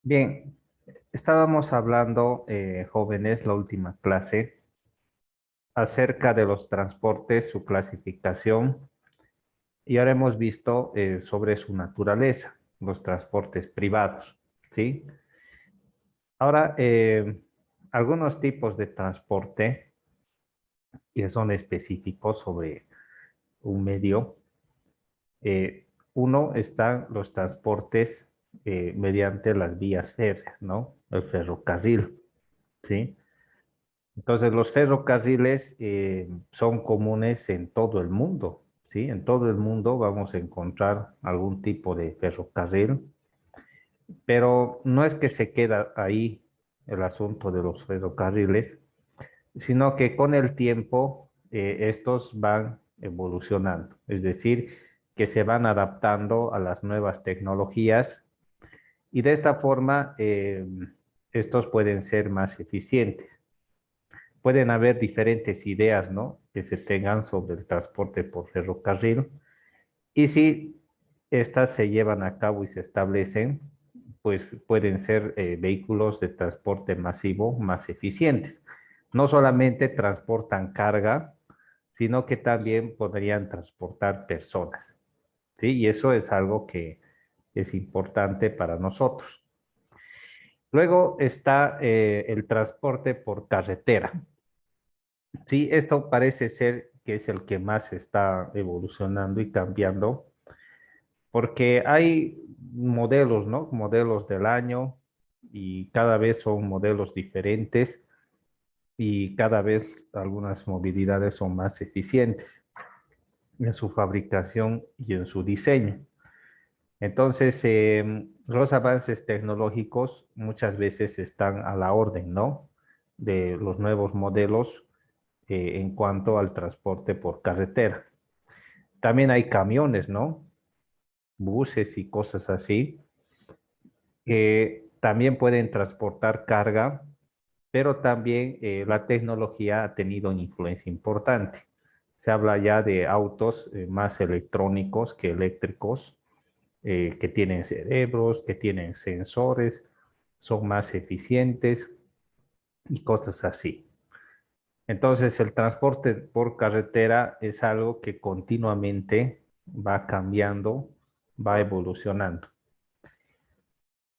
Bien, estábamos hablando, jóvenes, la última clase, acerca de los transportes, su clasificación, y ahora hemos visto sobre su naturaleza, los transportes privados, ¿sí? Ahora, algunos tipos de transporte que son específicos sobre un medio. Uno están los transportes mediante las vías férreas, ¿no? El ferrocarril, ¿sí? Entonces, los ferrocarriles son comunes en todo el mundo, ¿sí? En todo el mundo vamos a encontrar algún tipo de ferrocarril, pero no es que se queda ahí el asunto de los ferrocarriles, sino que con el tiempo estos van evolucionando, es decir, que se van adaptando a las nuevas tecnologías y de esta forma estos pueden ser más eficientes. Pueden haber diferentes ideas, ¿no? Que se tengan sobre el transporte por ferrocarril. Y si estas se llevan a cabo y se establecen, pues pueden ser vehículos de transporte masivo más eficientes. No solamente transportan carga, sino que también podrían transportar personas, ¿sí? Y eso es algo que es importante para nosotros. Luego está el transporte por carretera. Sí, esto parece ser que es el que más está evolucionando y cambiando, porque hay modelos, ¿no? Modelos del año y cada vez son modelos diferentes y cada vez algunas movilidades son más eficientes en su fabricación y en su diseño. Entonces, los avances tecnológicos muchas veces están a la orden, ¿no? De los nuevos modelos en cuanto al transporte por carretera. También hay camiones, ¿no? Buses y cosas así, que también pueden transportar carga, pero también la tecnología ha tenido una influencia importante. Se habla ya de autos más electrónicos que eléctricos, que tienen cerebros, que tienen sensores, son más eficientes y cosas así. Entonces, el transporte por carretera es algo que continuamente va cambiando, va evolucionando.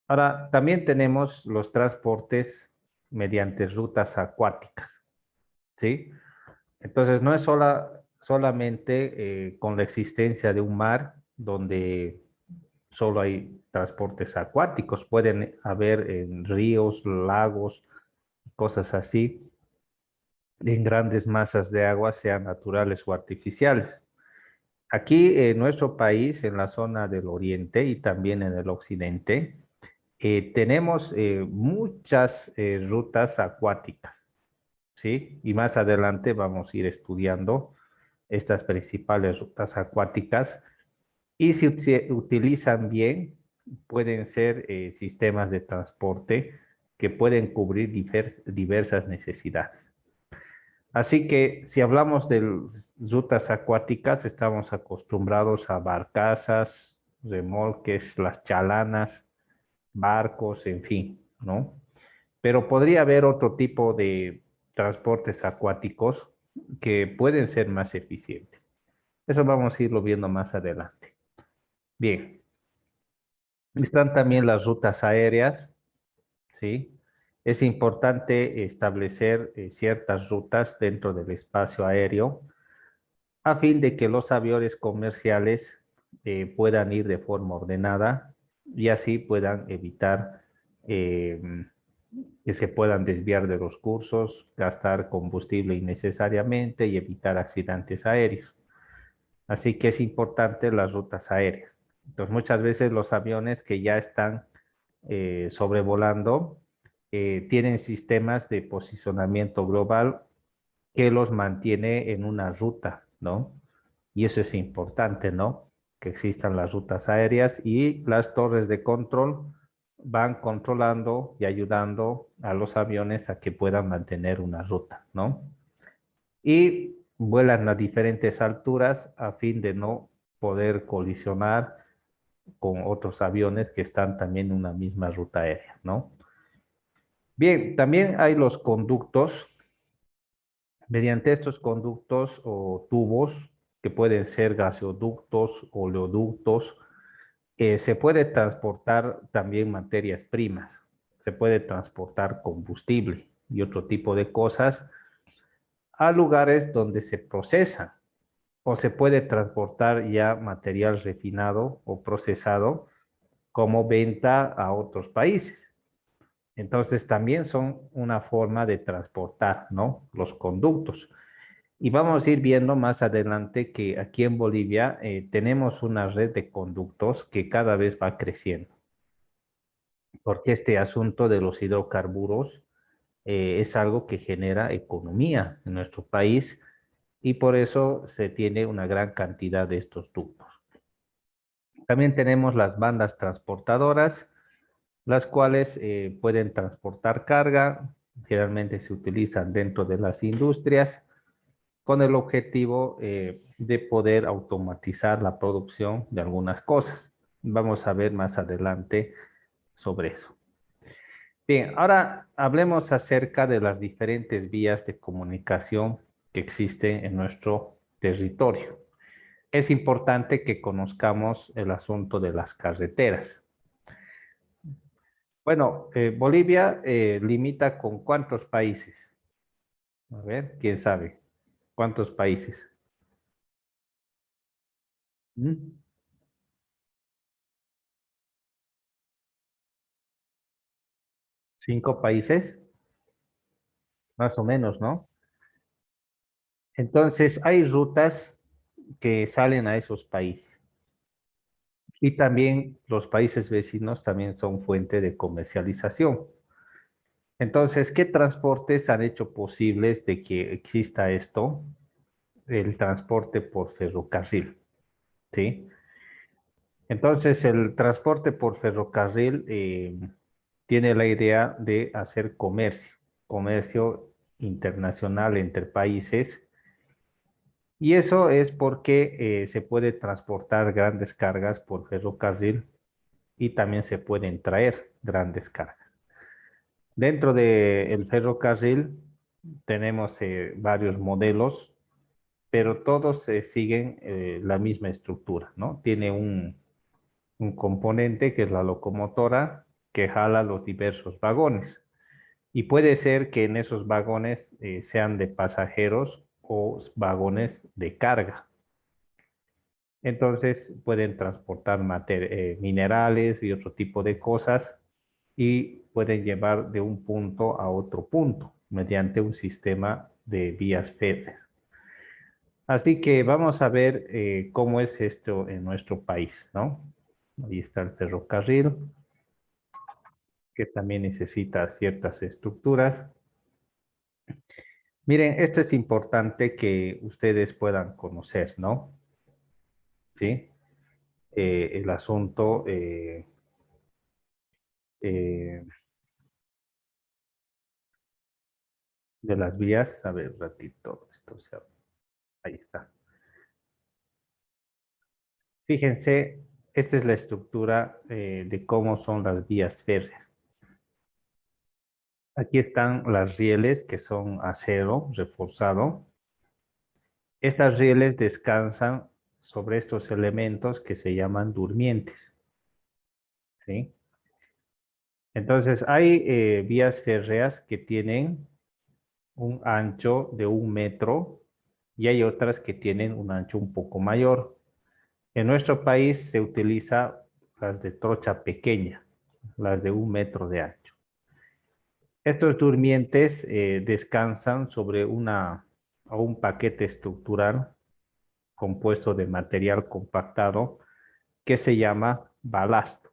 Ahora, también tenemos los transportes mediante rutas acuáticas, ¿sí? Entonces, no es solamente con la existencia de un mar donde solo hay transportes acuáticos, pueden haber en ríos, lagos, cosas así, en grandes masas de agua, sean naturales o artificiales. Aquí en nuestro país, en la zona del oriente y también en el occidente, tenemos muchas rutas acuáticas, ¿sí? Y más adelante vamos a ir estudiando estas principales rutas acuáticas y si se utilizan bien, pueden ser sistemas de transporte que pueden cubrir diversas necesidades. Así que si hablamos de rutas acuáticas, estamos acostumbrados a barcazas, remolques, las chalanas, barcos, en fin, ¿no? Pero podría haber otro tipo de transportes acuáticos que pueden ser más eficientes. Eso vamos a irlo viendo más adelante. Bien, están también las rutas aéreas, ¿sí? Es importante establecer ciertas rutas dentro del espacio aéreo a fin de que los aviones comerciales puedan ir de forma ordenada y así puedan evitar eh, que se puedan desviar de los cursos, gastar combustible innecesariamente y evitar accidentes aéreos. Así que es importante las rutas aéreas. Entonces, muchas veces los aviones que ya están sobrevolando tienen sistemas de posicionamiento global que los mantiene en una ruta, ¿no? Y eso es importante, ¿no? Que existan las rutas aéreas y las torres de control van controlando y ayudando a los aviones a que puedan mantener una ruta, ¿no? Y vuelan a diferentes alturas a fin de no poder colisionar con otros aviones que están también en una misma ruta aérea, ¿no? Bien, también hay los conductos. Mediante estos conductos o tubos, que pueden ser gasoductos, oleoductos, se puede transportar también materias primas, se puede transportar combustible y otro tipo de cosas a lugares donde se procesa o se puede transportar ya material refinado o procesado como venta a otros países. Entonces también son una forma de transportar, ¿no? Los conductos. Y vamos a ir viendo más adelante que aquí en Bolivia tenemos una red de conductos que cada vez va creciendo, porque este asunto de los hidrocarburos es algo que genera economía en nuestro país y por eso se tiene una gran cantidad de estos ductos. También tenemos las bandas transportadoras, las cuales pueden transportar carga, generalmente se utilizan dentro de las industrias con el objetivo de poder automatizar la producción de algunas cosas. Vamos a ver más adelante sobre eso. Bien, ahora hablemos acerca de las diferentes vías de comunicación que existen en nuestro territorio. Es importante que conozcamos el asunto de las carreteras. Bueno, Bolivia limita con ¿cuántos países? A ver, ¿quién sabe? ¿Cuántos países? ¿Mm? 5 países, más o menos, ¿no? Entonces, hay rutas que salen a esos países. Y también los países vecinos también son fuente de comercialización. Entonces, ¿qué transportes han hecho posibles de que exista esto? El transporte por ferrocarril, ¿sí? Entonces, el transporte por ferrocarril tiene la idea de hacer comercio, comercio internacional entre países. Y eso es porque se puede transportar grandes cargas por ferrocarril y también se pueden traer grandes cargas. Dentro del ferrocarril tenemos varios modelos, pero todos siguen la misma estructura, ¿no? Tiene un componente que es la locomotora que jala los diversos vagones. Y puede ser que en esos vagones sean de pasajeros o vagones de carga. Entonces pueden transportar minerales y otro tipo de cosas y pueden llevar de un punto a otro punto mediante un sistema de vías férreas. Así que vamos a ver cómo es esto en nuestro país, ¿no? Ahí está el ferrocarril, que también necesita ciertas estructuras. Miren, esto es importante que ustedes puedan conocer, ¿no? ¿Sí? El asunto eh, de las vías. A ver, un ratito, ahí está. Fíjense, esta es la estructura de cómo son las vías férreas. Aquí están las rieles que son acero reforzado. Estas rieles descansan sobre estos elementos que se llaman durmientes, ¿sí? Entonces, hay vías férreas que tienen un ancho de 1 metro y hay otras que tienen un ancho un poco mayor. En nuestro país se utiliza las de trocha pequeña, las de 1 metro de ancho. Estos durmientes descansan sobre o un paquete estructural compuesto de material compactado que se llama balasto,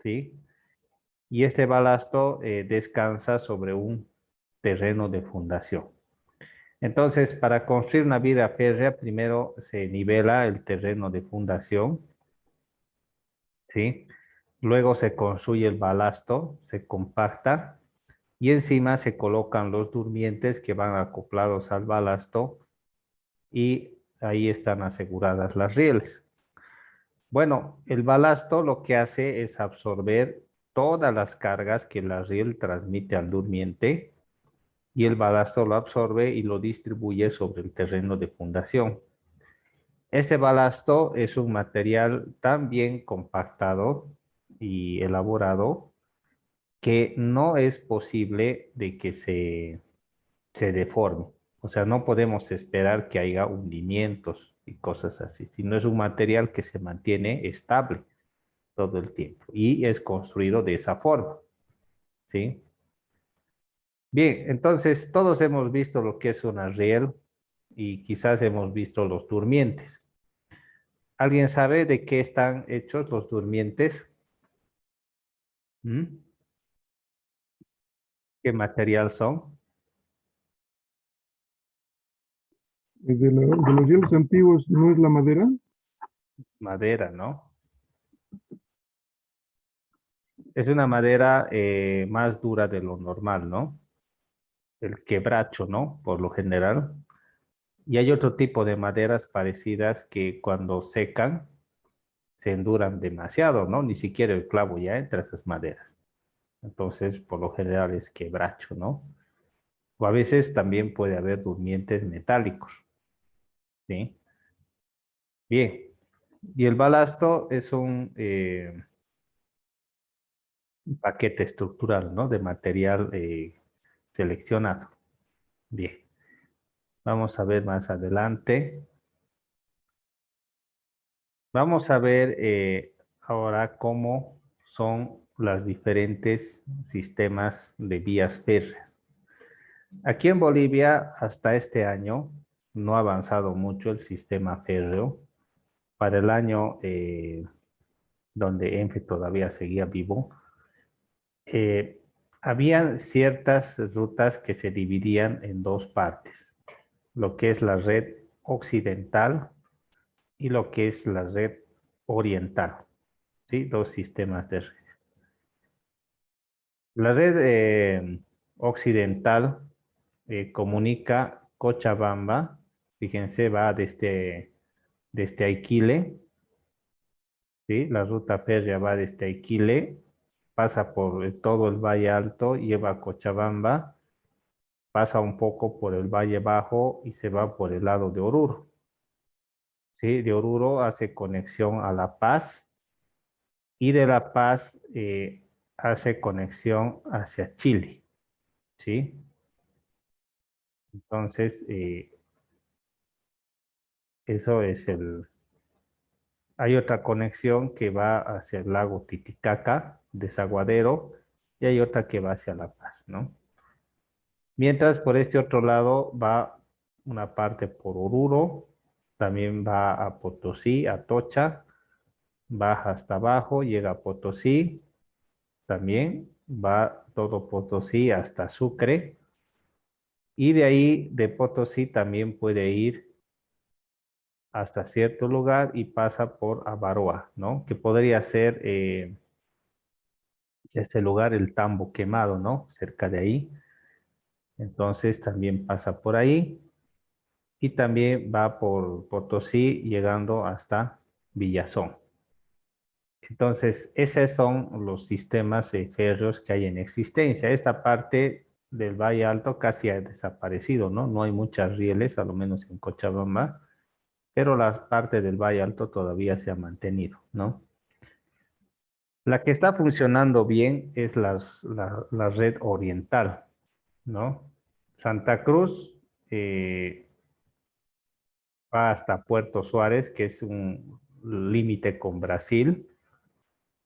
¿sí? Y este balasto descansa sobre un terreno de fundación. Entonces, para construir una vía férrea, primero se nivela el terreno de fundación, ¿sí? Luego se construye el balasto, se compacta y encima se colocan los durmientes que van acoplados al balasto y ahí están aseguradas las rieles. Bueno, el balasto lo que hace es absorber todas las cargas que la riel transmite al durmiente y el balasto lo absorbe y lo distribuye sobre el terreno de fundación. Este balasto es un material tan bien compactado y elaborado que no es posible de que se deforme. O sea, no podemos esperar que haya hundimientos y cosas así, sino es un material que se mantiene estable todo el tiempo y es construido de esa forma, ¿sí? Bien, entonces todos hemos visto lo que es una riel y quizás hemos visto los durmientes. ¿Alguien sabe de qué están hechos los durmientes? ¿Mm? ¿Qué material son? De los hielos antiguos no es la madera. Madera, ¿no? Es una madera más dura de lo normal, ¿no? El quebracho, ¿no? Por lo general. Y hay otro tipo de maderas parecidas que cuando secan se enduran demasiado, ¿no? Ni siquiera el clavo ya entra a esas maderas. Entonces, por lo general es quebracho, ¿no? O a veces también puede haber durmientes metálicos, ¿sí? Bien. Y el balasto es un paquete estructural, ¿no? De material seleccionado. Bien. Vamos a ver más adelante. Vamos a ver ahora cómo son los diferentes sistemas de vías férreas. Aquí en Bolivia, hasta este año, no ha avanzado mucho el sistema férreo. Para el año donde ENFE todavía seguía vivo, eh, habían ciertas rutas que se dividían en dos partes, lo que es la red occidental y lo que es la red oriental, ¿sí? Dos sistemas de red. La red occidental comunica Cochabamba, fíjense, va desde Aiquile, ¿sí? La ruta férrea va desde Aiquile, pasa por todo el Valle Alto, lleva a Cochabamba, pasa un poco por el Valle Bajo y se va por el lado de Oruro, ¿sí? De Oruro hace conexión a La Paz y de La Paz hace conexión hacia Chile, ¿sí? Entonces, eso es el... Hay otra conexión que va hacia el lago Titicaca, Desaguadero, y hay otra que va hacia La Paz, ¿no? Mientras por este otro lado va una parte por Oruro, también va a Potosí, a Tocha, baja hasta abajo, llega a Potosí, también va todo Potosí hasta Sucre, y de ahí de Potosí también puede ir hasta cierto lugar y pasa por Avaroa, ¿no? Que podría ser este lugar, el Tambo Quemado, ¿no? Cerca de ahí. Entonces también pasa por ahí y también va por Potosí llegando hasta Villazón. Entonces, esos son los sistemas férreos que hay en existencia. Esta parte del Valle Alto casi ha desaparecido, ¿no? No hay muchas rieles, a lo menos en Cochabamba, pero la parte del Valle Alto todavía se ha mantenido, ¿no? La que está funcionando bien es la red oriental, ¿no? Santa Cruz va hasta Puerto Suárez, que es un límite con Brasil,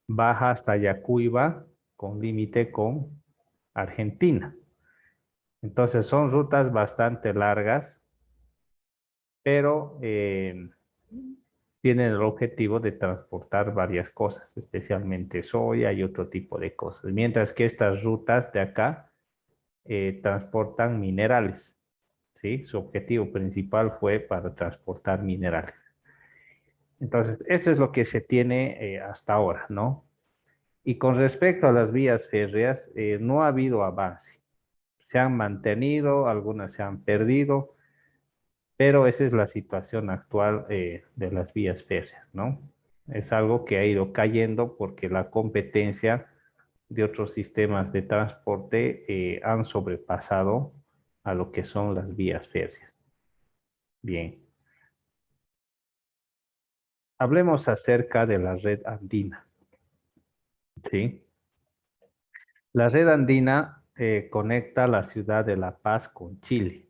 baja hasta Yacuiba, con límite con Argentina. Entonces son rutas bastante largas, pero tienen el objetivo de transportar varias cosas, especialmente soya y otro tipo de cosas. Mientras que estas rutas de acá transportan minerales, ¿sí? Su objetivo principal fue para transportar minerales. Entonces, esto es lo que se tiene hasta ahora, ¿no? Y con respecto a las vías férreas, no ha habido avance. Se han mantenido, algunas se han perdido, pero esa es la situación actual de las vías férreas, ¿no? Es algo que ha ido cayendo porque la competencia de otros sistemas de transporte han sobrepasado a lo que son las vías férreas. Bien, hablemos acerca de la red andina, ¿sí? La red andina conecta la ciudad de La Paz con Chile,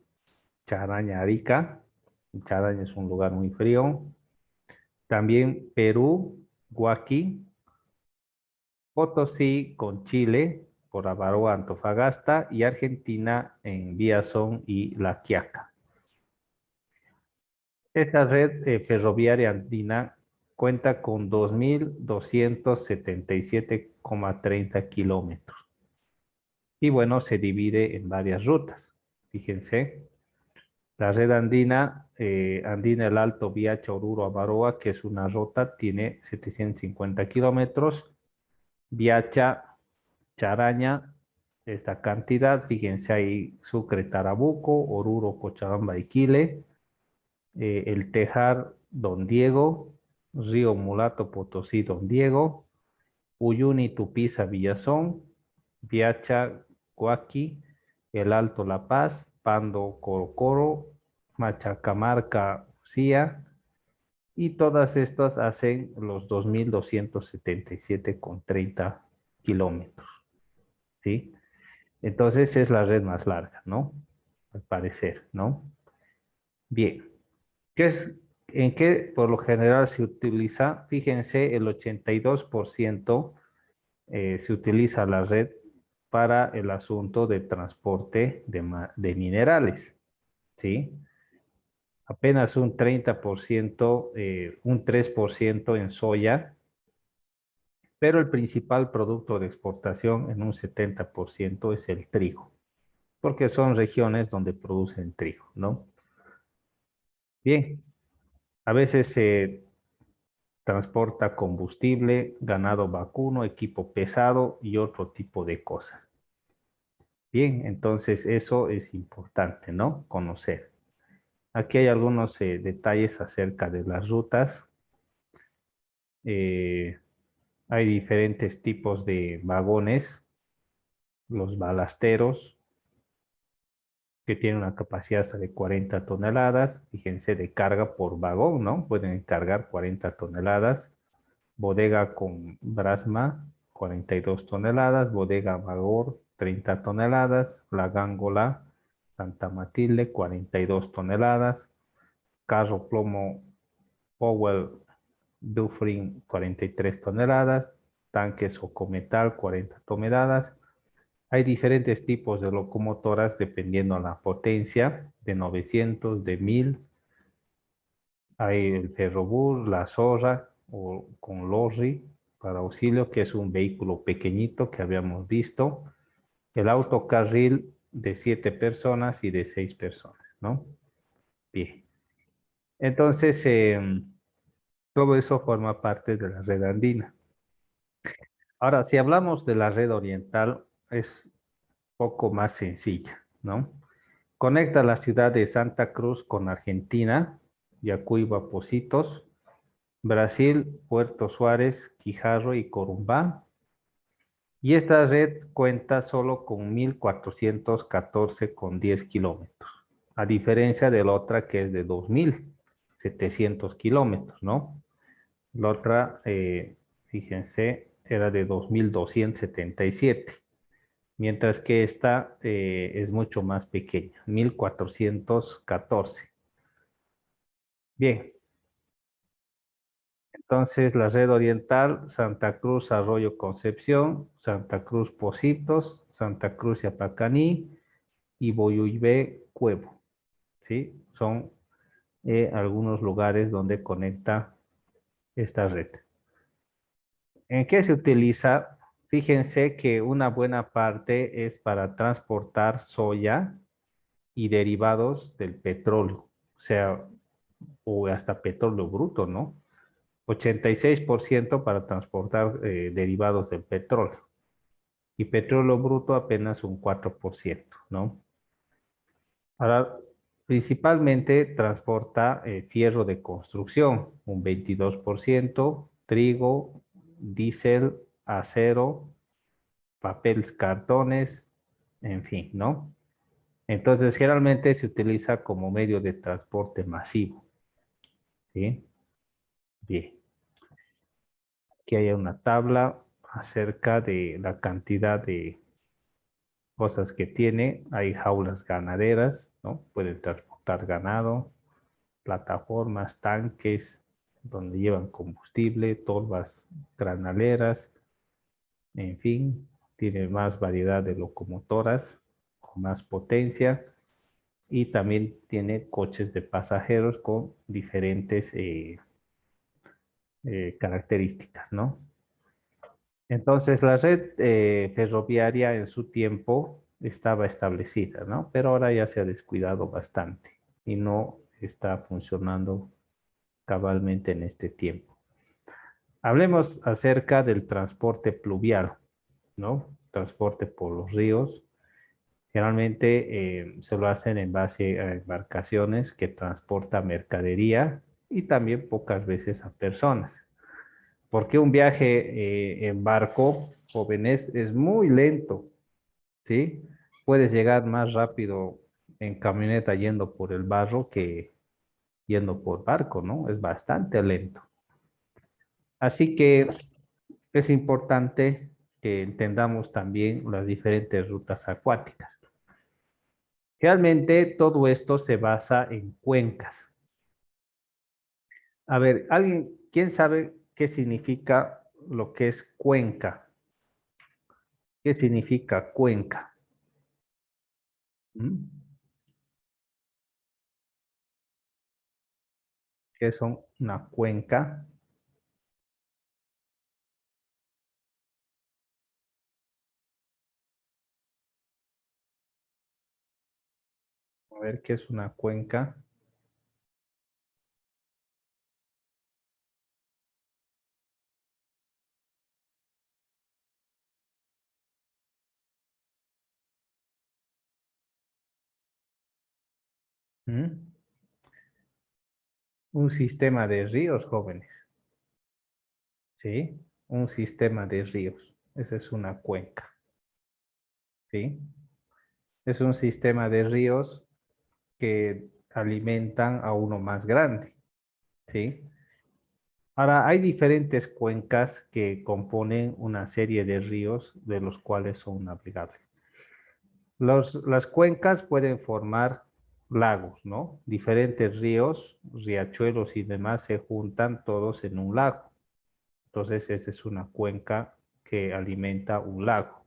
Charaña, Arica. Charaña es un lugar muy frío. También Perú, Huaqui, Potosí con Chile, por Avaroa, Antofagasta, y Argentina en Villazón y La Quiaca. Esta red ferroviaria andina cuenta con 2.277,30 kilómetros. Y bueno, se divide en varias rutas. Fíjense, la red andina, Andina el Alto Viacha Oruro Avaroa, que es una ruta, tiene 750 kilómetros. Viacha Charaña, esta cantidad, fíjense ahí, Sucre, Tarabuco, Oruro, Cochabamba, Iquile, El Tejar, Don Diego, Río Mulato, Potosí, Don Diego, Uyuni, Tupiza, Villazón, Viacha, Huaqui, El Alto, La Paz, Pando, Corocoro, Machacamarca, Ucía, y todas estas hacen los 2.277,30 kilómetros, ¿sí? Entonces es la red más larga, ¿no? Al parecer, ¿no? Bien, ¿qué es, en qué por lo general se utiliza? Fíjense, el 82% se utiliza la red para el asunto de transporte de minerales, ¿sí? Apenas un 30%, un 3% en soya, pero el principal producto de exportación en un 70% es el trigo, porque son regiones donde producen trigo, ¿no? Bien, a veces se transporta combustible, ganado vacuno, equipo pesado y otro tipo de cosas. Bien, entonces eso es importante, ¿no? Conocer. Aquí hay algunos detalles acerca de las rutas. Eh, Hay diferentes tipos de vagones, los balasteros, que tienen una capacidad hasta de 40 toneladas, fíjense, de carga por vagón, ¿no? Pueden cargar 40 toneladas. Bodega con Brasma, 42 toneladas. Bodega Magor, 30 toneladas. La Gángola, Santa Matilde, 42 toneladas. Carro Plomo Powell Dufrin, 43 toneladas. Tanques Ocometal, 40 toneladas. Hay diferentes tipos de locomotoras dependiendo de la potencia, de 900, de 1000. Hay el Ferrobús, la Zorra o con Lorry para auxilio, que es un vehículo pequeñito que habíamos visto. El autocarril de 7 personas y de 6 personas, ¿no? Bien. Entonces, todo eso forma parte de la red andina. Ahora, si hablamos de la red oriental, es poco más sencilla, ¿no? Conecta la ciudad de Santa Cruz con Argentina, Yacuiba, Pocitos, Brasil, Puerto Suárez, Quijarro y Corumbá. Y esta red cuenta solo con 1.414,10 kilómetros, a diferencia de la otra que es de 2.700 kilómetros, ¿no? La otra, fíjense, era de 2.277, mientras que esta es mucho más pequeña, 1.414. Bien, entonces la red oriental, Santa Cruz, Arroyo Concepción, Santa Cruz, Pocitos, Santa Cruz, Yapacaní y Boyuibé, Cuevo, ¿sí? Son algunos lugares donde conecta esta red. ¿En qué se utiliza? Fíjense que una buena parte es para transportar soya y derivados del petróleo, o sea, o hasta petróleo bruto, ¿no? 86% para transportar derivados del petróleo y petróleo bruto apenas un 4%, ¿no? Ahora, principalmente transporta fierro de construcción, un 22%, trigo, diésel, acero, papeles, cartones, en fin, ¿no? Entonces, generalmente se utiliza como medio de transporte masivo, ¿sí? Bien. Aquí hay una tabla acerca de la cantidad de cosas que tiene. Hay jaulas ganaderas, ¿no? Pueden transportar ganado, plataformas, tanques, donde llevan combustible, tolvas granaleras, en fin, tiene más variedad de locomotoras con más potencia y también tiene coches de pasajeros con diferentes características, ¿no? Entonces, la red ferroviaria en su tiempo estaba establecida, ¿no? Pero ahora ya se ha descuidado bastante y no está funcionando cabalmente en este tiempo. Hablemos acerca del transporte pluvial, ¿no? Transporte por los ríos. Generalmente se lo hacen en base a embarcaciones que transportan mercadería y también pocas veces a personas. Porque un viaje en barco, jóvenes, es muy lento, ¿sí? Puedes llegar más rápido en camioneta yendo por el barro que yendo por barco, ¿no? Es bastante lento. Así que es importante que entendamos también las diferentes rutas acuáticas. Realmente todo esto se basa en cuencas. A ver, ¿alguien, quién sabe qué significa lo que es cuenca? ¿Qué significa cuenca? ¿Mm? ¿Qué es una cuenca? A ver, ¿qué es una cuenca? ¿Mm? Un sistema de ríos, jóvenes, ¿sí? Un sistema de ríos. Esa es una cuenca, ¿sí? Es un sistema de ríos que alimentan a uno más grande, ¿sí? Ahora, hay diferentes cuencas que componen una serie de ríos de los cuales son navegables. Las cuencas pueden formar lagos, ¿no? Diferentes ríos, riachuelos y demás se juntan todos en un lago. Entonces, esa es una cuenca que alimenta un lago.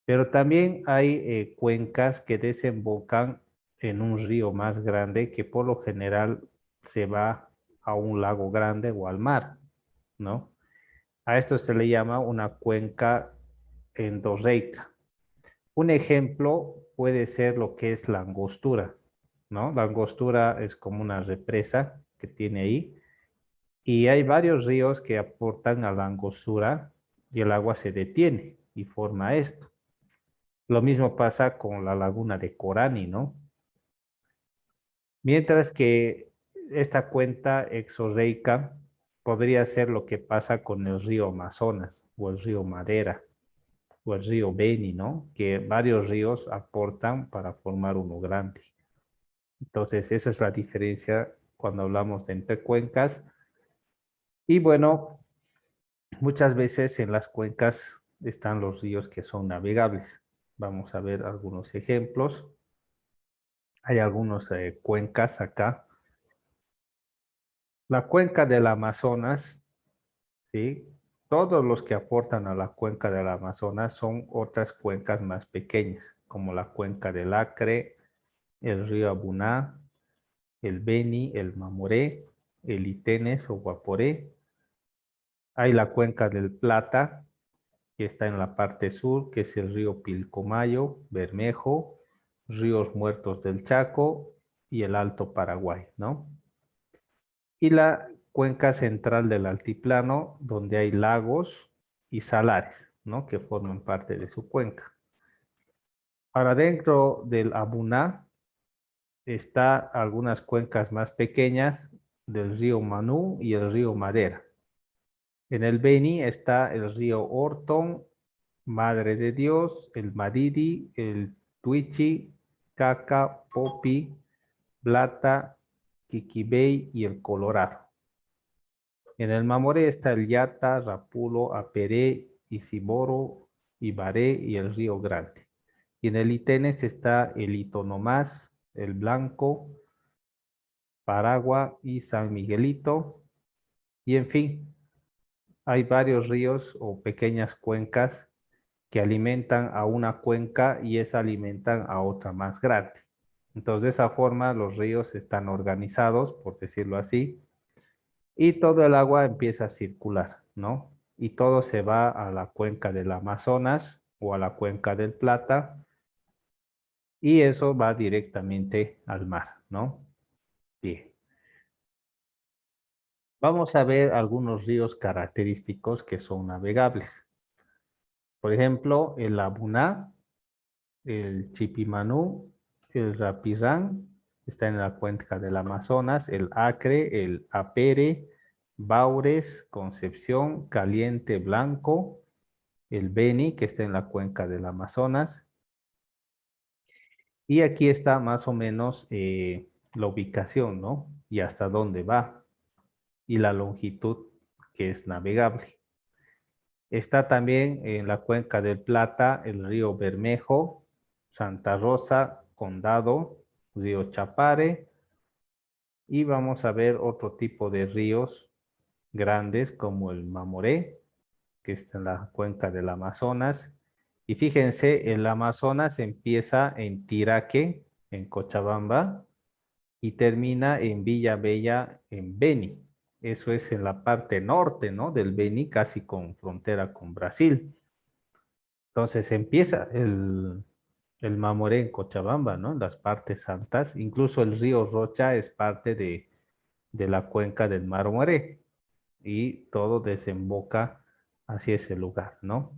Pero también hay cuencas que desembocan en un río más grande que por lo general se va a un lago grande o al mar, ¿no? A esto se le llama una cuenca endorreica. Un ejemplo puede ser lo que es la Angostura, ¿no? La Angostura es como una represa que tiene ahí y hay varios ríos que aportan a la Angostura y el agua se detiene y forma esto. Lo mismo pasa con la laguna de Corani, ¿no? Mientras que esta cuenca exorreica podría ser lo que pasa con el río Amazonas o el río Madera o el río Beni, ¿no? Que varios ríos aportan para formar uno grande. Entonces, esa es la diferencia cuando hablamos de entre cuencas. Y bueno, muchas veces en las cuencas están los ríos que son navegables. Vamos a ver algunos ejemplos. Hay algunas cuencas acá. La cuenca del Amazonas, ¿sí? Todos los que aportan a la cuenca del Amazonas son otras cuencas más pequeñas, como la cuenca del Acre, el río Abuná, el Beni, el Mamoré, el Itenes o Guaporé. Hay la cuenca del Plata, que está en la parte sur, que es el río Pilcomayo, Bermejo, ríos Muertos del Chaco y el Alto Paraguay, ¿no? Y la cuenca central del altiplano, donde hay lagos y salares, ¿no? Que forman parte de su cuenca. Ahora, dentro del Abuná está algunas cuencas más pequeñas del río Manú y el río Madera. En el Beni está el río Orton, Madre de Dios, el Madidi, el Tuichi, Caca, Popi, Plata, Quiquibey y el Colorado. En el Mamoré está el Yata, Rapulo, Aperé, Isiboro, Ibaré y el Río Grande. Y en el Itenes está el Itonomás, el Blanco, Paragua y San Miguelito. Y en fin, hay varios ríos o pequeñas cuencas que alimentan a una cuenca y esa alimentan a otra más grande. Entonces, de esa forma, los ríos están organizados, por decirlo así, y todo el agua empieza a circular, ¿no? Y todo se va a la cuenca del Amazonas o a la cuenca del Plata, y eso va directamente al mar, ¿no? Bien. Vamos a ver algunos ríos característicos que son navegables. Por ejemplo, el Abuná, el Chipimanú, el Rapirán, está en la cuenca del Amazonas, el Acre, el Apere, Baures, Concepción, Caliente Blanco, el Beni, que está en la cuenca del Amazonas. Y aquí está más o menos la ubicación, ¿no? Y hasta dónde va, y la longitud que es navegable. Está también en la cuenca del Plata el río Bermejo, Santa Rosa, Condado, río Chapare, y vamos a ver otro tipo de ríos grandes como el Mamoré, que está en la cuenca del Amazonas. Y fíjense, el Amazonas empieza en Tiraque, en Cochabamba, y termina en Villa Bella, en Beni. Eso es en la parte norte, ¿no? Del Beni, casi con frontera con Brasil. Entonces empieza el Mamoré en Cochabamba, ¿no? En las partes altas. Incluso el río Rocha es parte de la cuenca del Mamoré y todo desemboca hacia ese lugar, ¿no?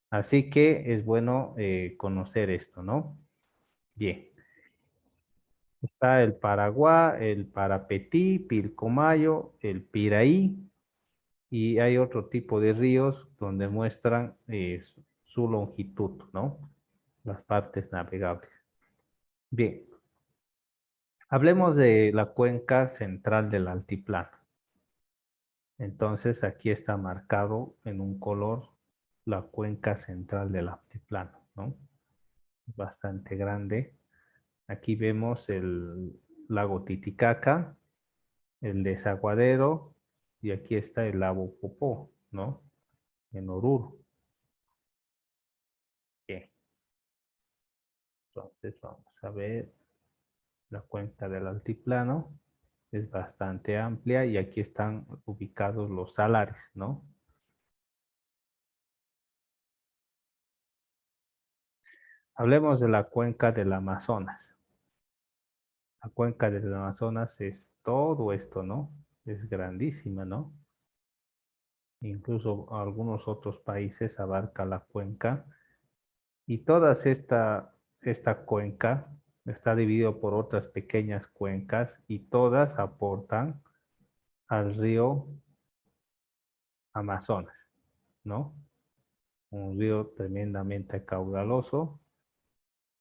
Así que es bueno conocer esto, ¿no? Bien. Está el Paraguay, el Parapetí, Pilcomayo, el Piraí, y hay otro tipo de ríos donde muestran su longitud, ¿no? Las partes navegables. Bien, hablemos de la cuenca central del altiplano. Entonces aquí está marcado en un color la cuenca central del altiplano, ¿no? Bastante grande. Aquí vemos el lago Titicaca, el desaguadero, y aquí está el lago Popó, ¿no? En Oruro. Bien, entonces vamos a ver la cuenca del altiplano. Es bastante amplia y aquí están ubicados los salares, ¿no? Hablemos de la cuenca del Amazonas. La cuenca del Amazonas es todo esto, ¿no? Es grandísima, ¿no? Incluso algunos otros países abarca la cuenca y toda esta cuenca está dividida por otras pequeñas cuencas y todas aportan al río Amazonas, ¿no? Un río tremendamente caudaloso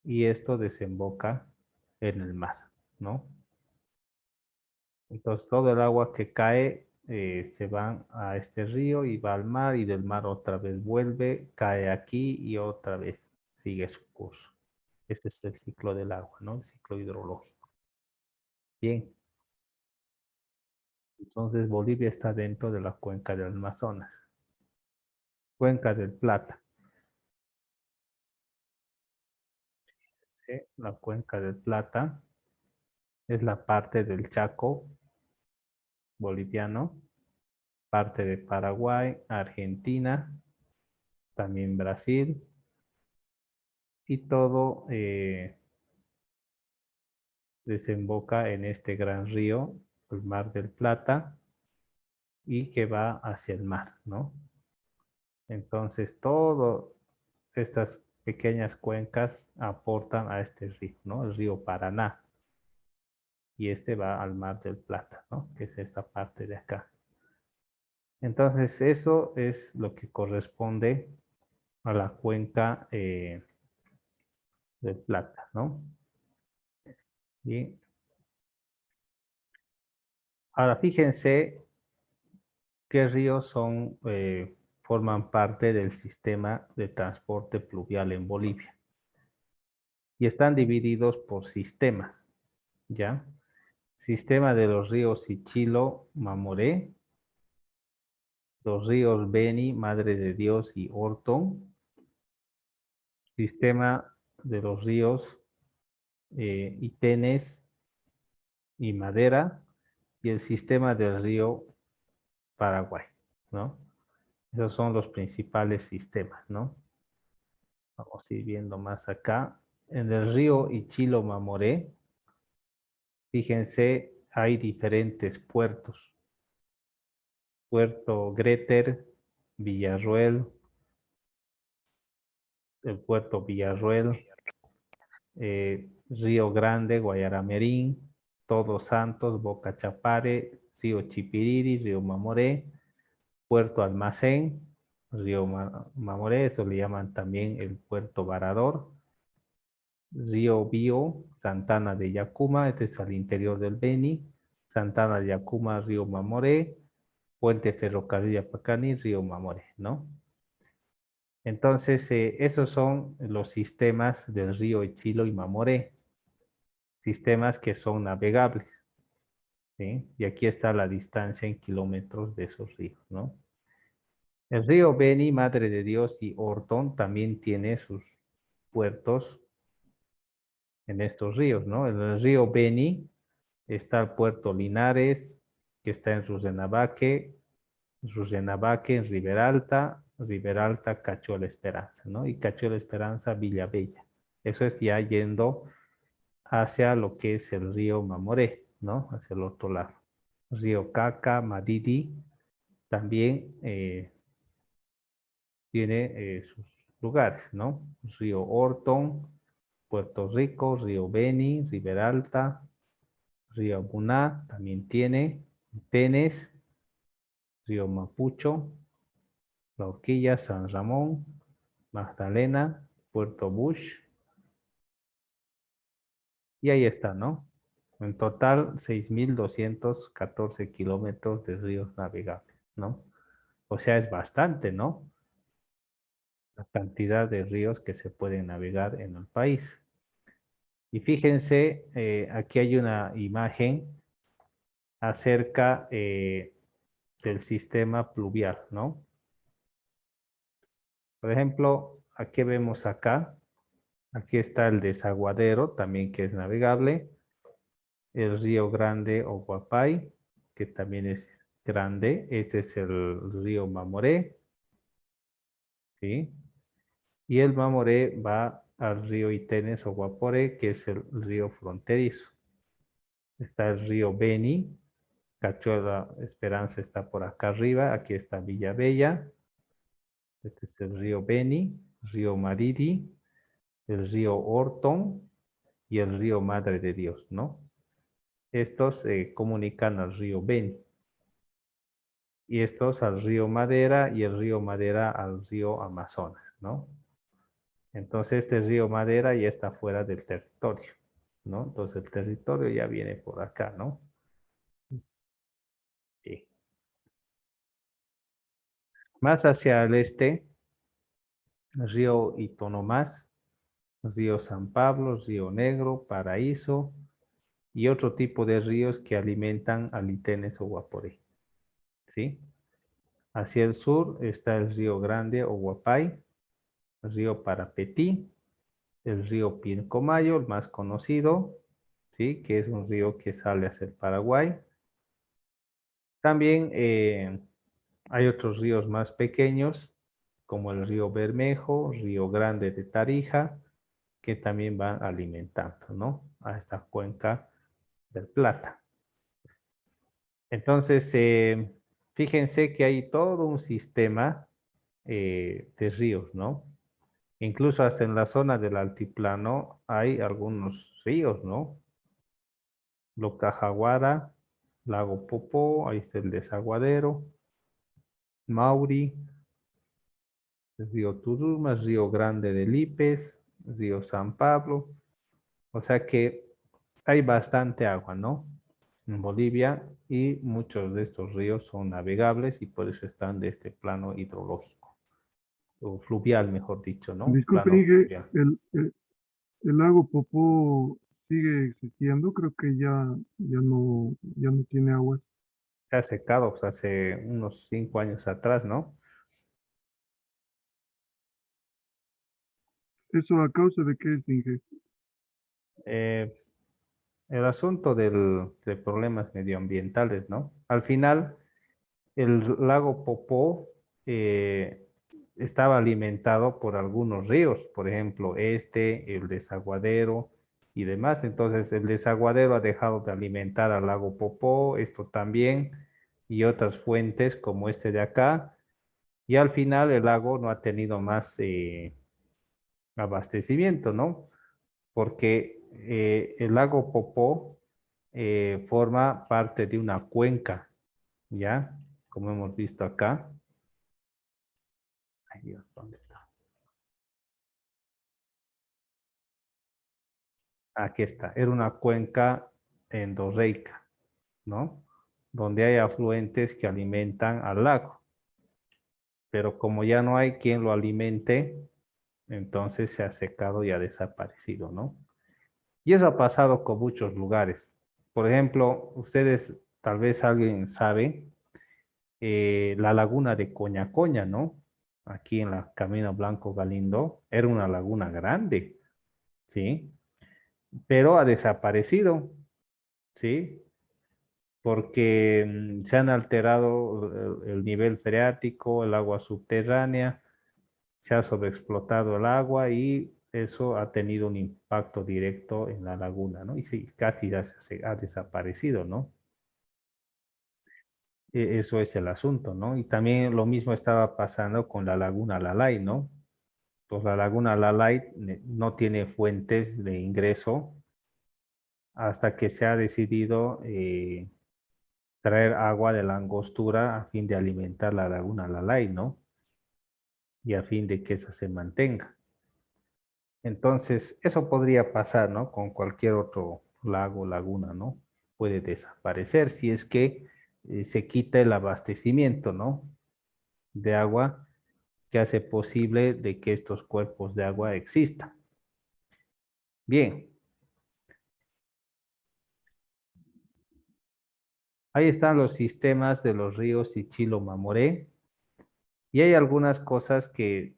y esto desemboca en el mar, ¿no? Entonces todo el agua que cae se va a este río y va al mar y del mar otra vez vuelve, cae aquí y otra vez sigue su curso. Este es el ciclo del agua, ¿no? El ciclo hidrológico. Bien, entonces Bolivia está dentro de la cuenca del Amazonas. Cuenca del Plata. ¿Sí? La cuenca del Plata es la parte del Chaco boliviano, parte de Paraguay, Argentina, también Brasil, y todo desemboca en este gran río, el Mar del Plata, y que va hacia el mar, ¿no? Entonces, todas estas pequeñas cuencas aportan a este río, ¿no? El río Paraná, y este va al Mar del Plata, ¿no? Que es esta parte de acá. Entonces, eso es lo que corresponde a la cuenca del Plata, ¿no? Y ahora fíjense qué ríos forman parte del sistema de transporte pluvial en Bolivia. Y están divididos por sistemas, ¿ya? Sistema de los ríos Sichilo, Mamoré, los ríos Beni, Madre de Dios y Orton, sistema de los ríos Itenes y Madera, y el sistema del río Paraguay, ¿no? Esos son los principales sistemas, ¿no? Vamos a ir viendo más acá. En el río Ichilo Mamoré, fíjense, hay diferentes puertos. Puerto Greter, Villarruel, el puerto Villarruel, Río Grande, Guayaramerín, Todos Santos, Boca Chapare, Río Chipiriri, Río Mamoré, Puerto Almacén, Río Mamoré, eso le llaman también el Puerto Varador, Río Bio, Santana de Yacuma, este es al interior del Beni, Santana de Yacuma, Río Mamoré, Puente Ferrocarril Apacani, Río Mamoré, ¿no? Entonces, esos son los sistemas del río Ichilo y Mamoré, sistemas que son navegables, ¿sí? Y aquí está la distancia en kilómetros de esos ríos, ¿no? El río Beni, Madre de Dios y Orton también tiene sus puertos en estos ríos, ¿no? En el río Beni está el puerto Linares, que está en Rurrenabaque, en Riberalta, Cachola Esperanza, ¿no? Y Cachola Esperanza, Villavella. Eso es ya yendo hacia lo que es el río Mamoré, ¿no? Hacia el otro lado. Río Caca, Madidi, también tiene sus lugares, ¿no? Río Orton, Puerto Rico, Río Beni, Riberalta, Río Abuná, también tiene Tenes, Río Mapucho, La Horquilla, San Ramón, Magdalena, Puerto Bush, y ahí está, ¿no? En total, 6.214 kilómetros de ríos navegables, ¿no? O sea, es bastante, ¿no? La cantidad de ríos que se pueden navegar en el país. Y fíjense, aquí hay una imagen acerca del sistema pluvial, ¿no? Por ejemplo, aquí vemos acá, aquí está el desaguadero, también que es navegable, el río Grande o Guapay, que también es grande, este es el río Mamoré, ¿sí? Y el Mamoré va al río Itenes o Guaporé, que es el río fronterizo. Está el río Beni, Cachola Esperanza está por acá arriba, aquí está Villavella, este es el río Beni, río Mariri, el río Orton y el río Madre de Dios, ¿no? Estos se comunican al río Beni y estos al río Madera y el río Madera al río Amazonas, ¿no? Entonces este río Madera ya está fuera del territorio, ¿no? Entonces el territorio ya viene por acá, ¿no? Sí. Más hacia el este, el río Itonomás, río San Pablo, río Negro, Paraíso y otro tipo de ríos que alimentan a Litenes o Guaporé, ¿sí? Hacia el sur está el río Grande o Guapay, el río Parapetí, el río Pilcomayo, el más conocido, ¿sí? Que es un río que sale hacia el Paraguay. También hay otros ríos más pequeños, como el río Bermejo, río Grande de Tarija, que también van alimentando, ¿no? A esta cuenca del Plata. Entonces, fíjense que hay todo un sistema de ríos, ¿no? Incluso hasta en la zona del altiplano hay algunos ríos, ¿no? Locajaguara, Lago Popó, ahí está el desaguadero, Mauri, río Turuma, río Grande de Lipes, río San Pablo. O sea que hay bastante agua, ¿no? En Bolivia y muchos de estos ríos son navegables y por eso están de este plano hidrológico, o fluvial, mejor dicho, ¿no? Disculpe, Plano Inge, fluvial. el lago Popó sigue existiendo, creo que ya no tiene agua. Se ha secado pues, hace unos 5 años atrás, ¿no? ¿Eso a causa de qué es, Inge? Eh, el asunto de problemas medioambientales, ¿no? Al final, el lago Popó estaba alimentado por algunos ríos, por ejemplo, el desaguadero y demás. Entonces, el desaguadero ha dejado de alimentar al lago Popó, esto también, y otras fuentes como este de acá. Y al final el lago no ha tenido más abastecimiento, ¿no? Porque el lago Popó forma parte de una cuenca, ¿ya? Como hemos visto acá. Ay Dios, ¿dónde está? Aquí está. Era una cuenca endorreica, ¿no? Donde hay afluentes que alimentan al lago. Pero como ya no hay quien lo alimente, entonces se ha secado y ha desaparecido, ¿no? Y eso ha pasado con muchos lugares. Por ejemplo, ustedes, tal vez alguien sabe, la laguna de Coña, ¿no? Aquí en la Camino Blanco Galindo, era una laguna grande, ¿sí? Pero ha desaparecido, ¿sí? Porque se han alterado el nivel freático, el agua subterránea, se ha sobreexplotado el agua y eso ha tenido un impacto directo en la laguna, ¿no? Y sí, casi ya se ha desaparecido, ¿no? Eso es el asunto, ¿no? Y también lo mismo estaba pasando con la laguna Lalay, ¿no? Pues la laguna Lalay no tiene fuentes de ingreso hasta que se ha decidido traer agua de la Angostura a fin de alimentar la laguna Lalay, ¿no? Y a fin de que esa se mantenga. Entonces, eso podría pasar, ¿no? Con cualquier otro lago, laguna, ¿no? Puede desaparecer si es que se quita el abastecimiento, ¿no? De agua que hace posible de que estos cuerpos de agua existan. Bien, ahí están los sistemas de los ríos Ichilo-Mamoré y hay algunas cosas que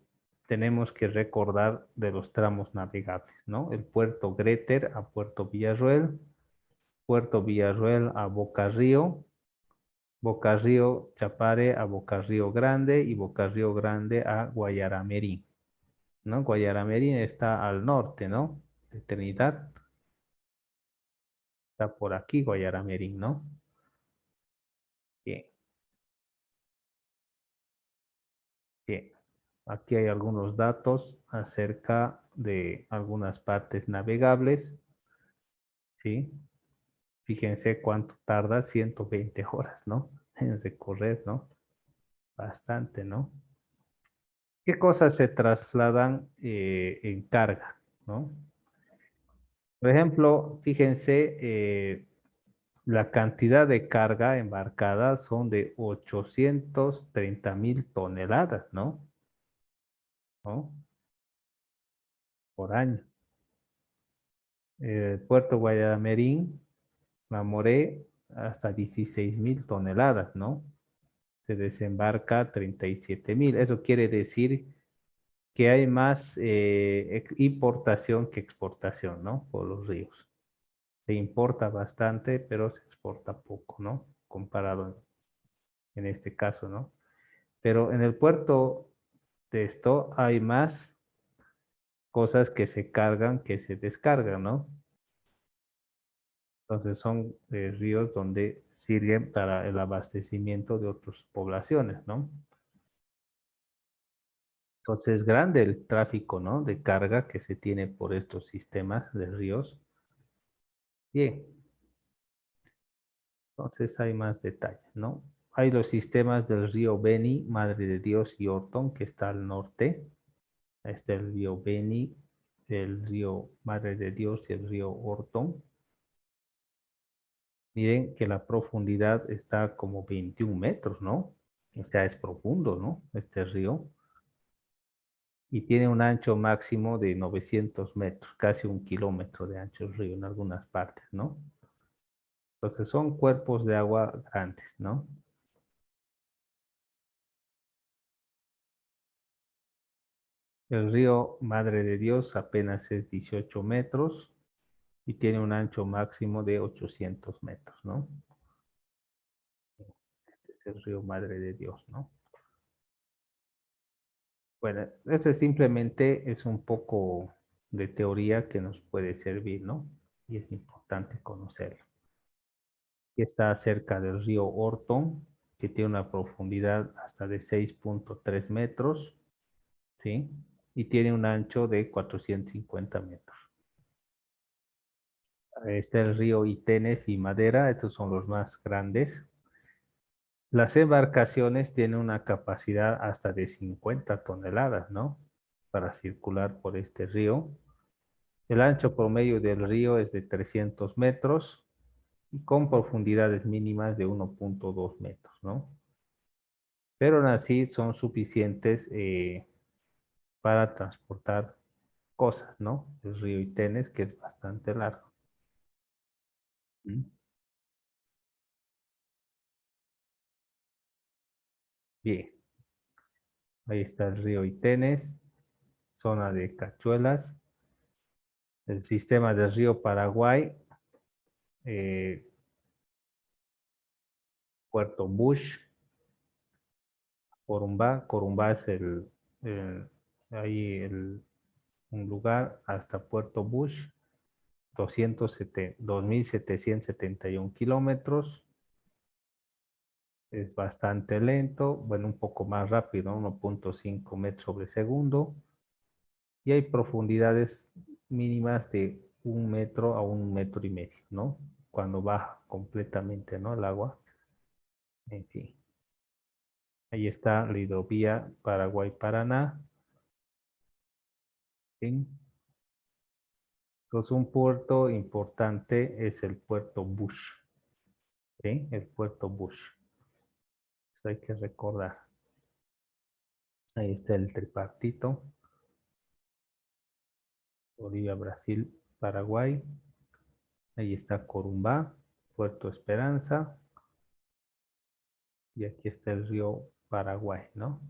tenemos que recordar de los tramos navegables, ¿no? El puerto Greter a Puerto Villarroel a Boca Río, Boca Río Chapare a Boca Río Grande y Boca Río Grande a Guayaramerí, ¿no? Guayaramerí está al norte, ¿no? De Trinidad, está por aquí Guayaramerí, ¿no? Bien, bien. Aquí hay algunos datos acerca de algunas partes navegables, ¿sí? Fíjense cuánto tarda, 120 horas, ¿no? En recorrer, ¿no? Bastante, ¿no? ¿Qué cosas se trasladan en carga, ¿no? Por ejemplo, fíjense, la cantidad de carga embarcada son de 830.000 toneladas, ¿no? ¿No? Por año. Puerto Guayamarín, Mamoré, hasta 16.000 toneladas, ¿no? Se desembarca 37.000. Eso quiere decir que hay más importación que exportación, ¿no? Por los ríos. Se importa bastante, pero se exporta poco, ¿no? Comparado en este caso, ¿no? Pero en el puerto de esto hay más cosas que se cargan que se descargan, ¿no? Entonces son ríos donde sirven para el abastecimiento de otras poblaciones, ¿no? Entonces es grande el tráfico, ¿no? De carga que se tiene por estos sistemas de ríos. Bien, entonces hay más detalles, ¿no? hay los sistemas del río Beni, Madre de Dios y Orton, que está al norte. Está el río Beni, el río Madre de Dios y el río Orton. Miren que la profundidad está como 21 metros, ¿no? O sea, es profundo, ¿no? Este río. Y tiene un ancho máximo de 900 metros, casi 1 kilómetro de ancho el río en algunas partes, ¿no? Entonces son cuerpos de agua grandes, ¿no? El río Madre de Dios apenas es 18 metros y tiene un ancho máximo de 800 metros, ¿no? Este es el río Madre de Dios, ¿no? Bueno, eso simplemente es un poco de teoría que nos puede servir, ¿no? Y es importante conocerlo. Y está cerca del río Orton, que tiene una profundidad hasta de 6.3 metros, ¿sí? Y tiene un ancho de 450 metros. Está el río Itenes y Madera, estos son los más grandes. Las embarcaciones tienen una capacidad hasta de 50 toneladas, ¿no? Para circular por este río. El ancho promedio del río es de 300 metros y con profundidades mínimas de 1.2 metros, ¿no? Pero aún así son suficientes para transportar cosas, ¿no? El río Itenes, que es bastante largo. ¿Mm? Bien, ahí está el río Itenes, zona de Cachuelas, el sistema del río Paraguay, eh, Puerto Bush, Corumbá. Corumbá es el- ahí un lugar hasta Puerto Bush, 2.771 kilómetros. Es bastante lento, bueno, un poco más rápido, 1.5 metros sobre segundo. Y hay profundidades mínimas de 1 metro a 1,5 metros, ¿no? Cuando baja completamente, ¿no? El agua. En fin. Ahí está la hidrovía Paraguay-Paraná. ¿Sí? Entonces, un puerto importante es el puerto Bush. ¿Sí? El puerto Bush. Eso hay que recordar. Ahí está el tripartito. Bolivia, Brasil, Paraguay. Ahí está Corumbá, Puerto Esperanza. Y aquí está el río Paraguay, ¿no?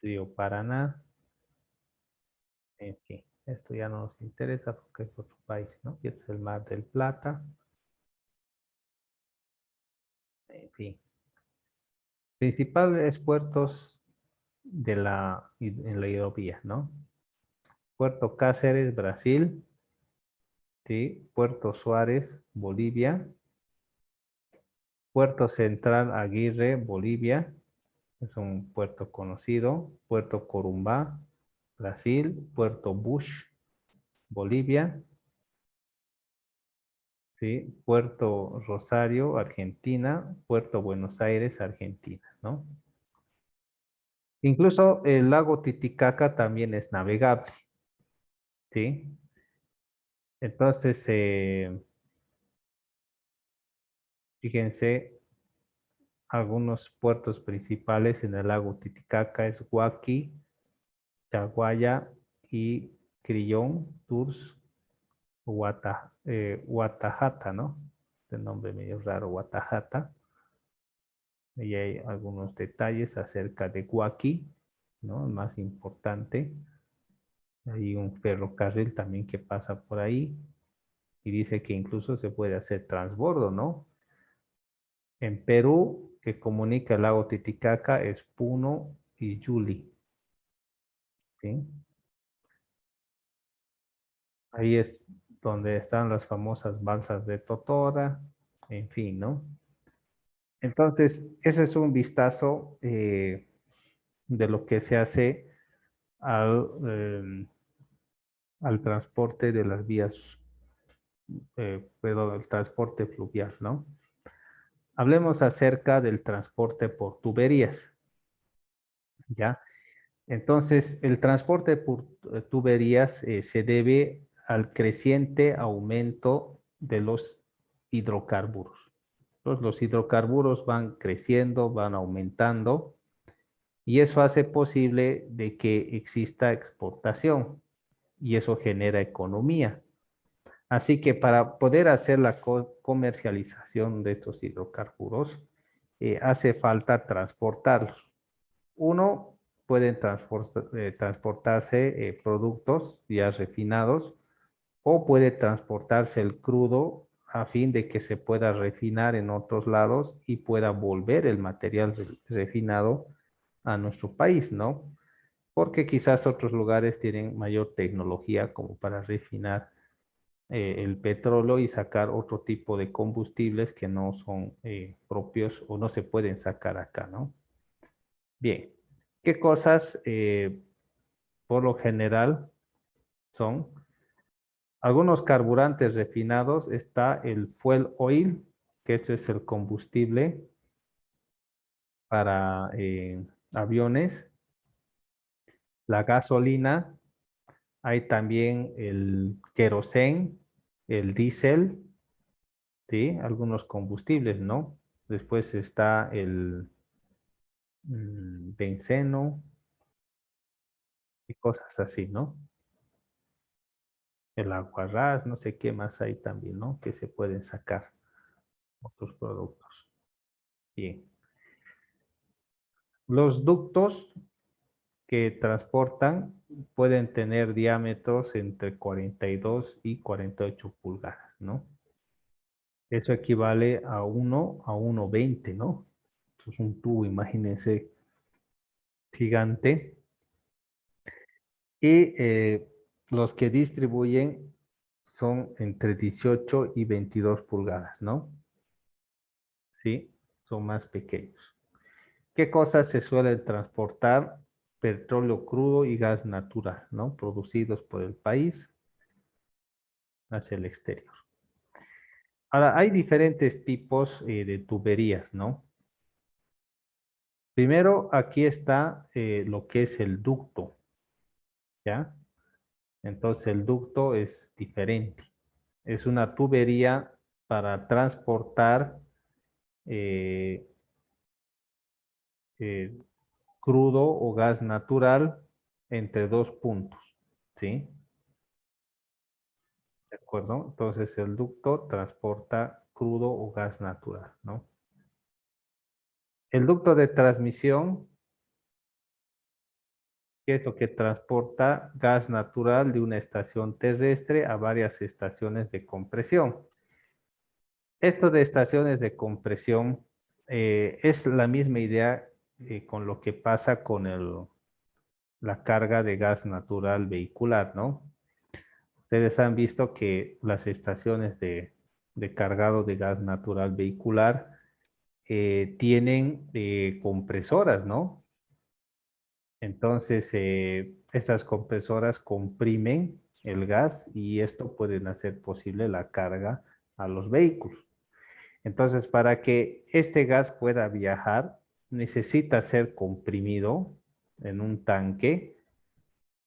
Río Paraná. En fin, esto ya no nos interesa porque es otro país, ¿no? Y este es el Mar del Plata. En fin. Principales puertos en la hidrovía, ¿no? Puerto Cáceres, Brasil. ¿Sí? Puerto Suárez, Bolivia. Puerto Central Aguirre, Bolivia. Es un puerto conocido. Puerto Corumbá, Brasil. Puerto Bush, Bolivia. ¿Sí? Puerto Rosario, Argentina. Puerto Buenos Aires, Argentina, ¿no? Incluso el lago Titicaca también es navegable, ¿sí? Entonces, fíjense, algunos puertos principales en el lago Titicaca es Huaki, Chaguaya y Crillón, Tours, Guatajata, ¿no? Este nombre medio raro, Guatajata. Y hay algunos detalles acerca de Huaki, ¿no? El más importante. Hay un ferrocarril también que pasa por ahí y dice que incluso se puede hacer transbordo, ¿no? En Perú, que comunica el lago Titicaca es Puno y Yuli, ¿sí? Ahí es donde están las famosas balsas de Totora, en fin, ¿no? Entonces, ese es un vistazo de lo que se hace al, al transporte de las vías perdón, el transporte fluvial, ¿no? Hablemos acerca del transporte por tuberías, ¿ya? Entonces, el transporte por tuberías se debe al creciente aumento de los hidrocarburos. Entonces, los hidrocarburos van creciendo, van aumentando, y eso hace posible de que exista exportación, y eso genera economía. Así que para poder hacer la comercialización de estos hidrocarburos, hace falta transportarlos. Uno, pueden transportarse productos ya refinados, o puede transportarse el crudo a fin de que se pueda refinar en otros lados y pueda volver el material refinado a nuestro país, ¿no? Porque quizás otros lugares tienen mayor tecnología como para refinar el petróleo y sacar otro tipo de combustibles que no son propios o no se pueden sacar acá, ¿no? Bien, ¿qué cosas por lo general son? Algunos carburantes refinados, está el fuel oil, que este es el combustible para aviones, la gasolina, hay también el querosén, el diésel, ¿sí? Algunos combustibles, ¿no? Después está el benceno y cosas así, ¿no? El aguarrás, no sé qué más hay también, ¿no? Que se pueden sacar otros productos. Bien. Los ductos que transportan pueden tener diámetros entre 42 y 48 pulgadas, ¿no? Eso equivale a 1 a 1,20, ¿no? Eso es un tubo, imagínense, gigante. Y los que distribuyen son entre 18 y 22 pulgadas, ¿no? Sí, son más pequeños. ¿Qué cosas se suelen transportar? Petróleo crudo y gas natural, ¿no? Producidos por el país hacia el exterior. Ahora, hay diferentes tipos de tuberías, ¿no? Primero, aquí está lo que es el ducto, ¿ya? Entonces, el ducto es diferente. Es una tubería para transportar eh, eh, crudo o gas natural entre dos puntos, ¿sí? ¿De acuerdo? Entonces el ducto transporta crudo o gas natural, ¿no? El ducto de transmisión, que es lo que transporta gas natural de una estación terrestre a varias estaciones de compresión. Esto de estaciones de compresión es la misma idea con lo que pasa con la carga de gas natural vehicular, ¿no? Ustedes han visto que las estaciones de cargado de gas natural vehicular tienen compresoras, ¿no? Entonces, estas compresoras comprimen el gas y esto puede hacer posible la carga a los vehículos. Entonces, para que este gas pueda viajar, necesita ser comprimido en un tanque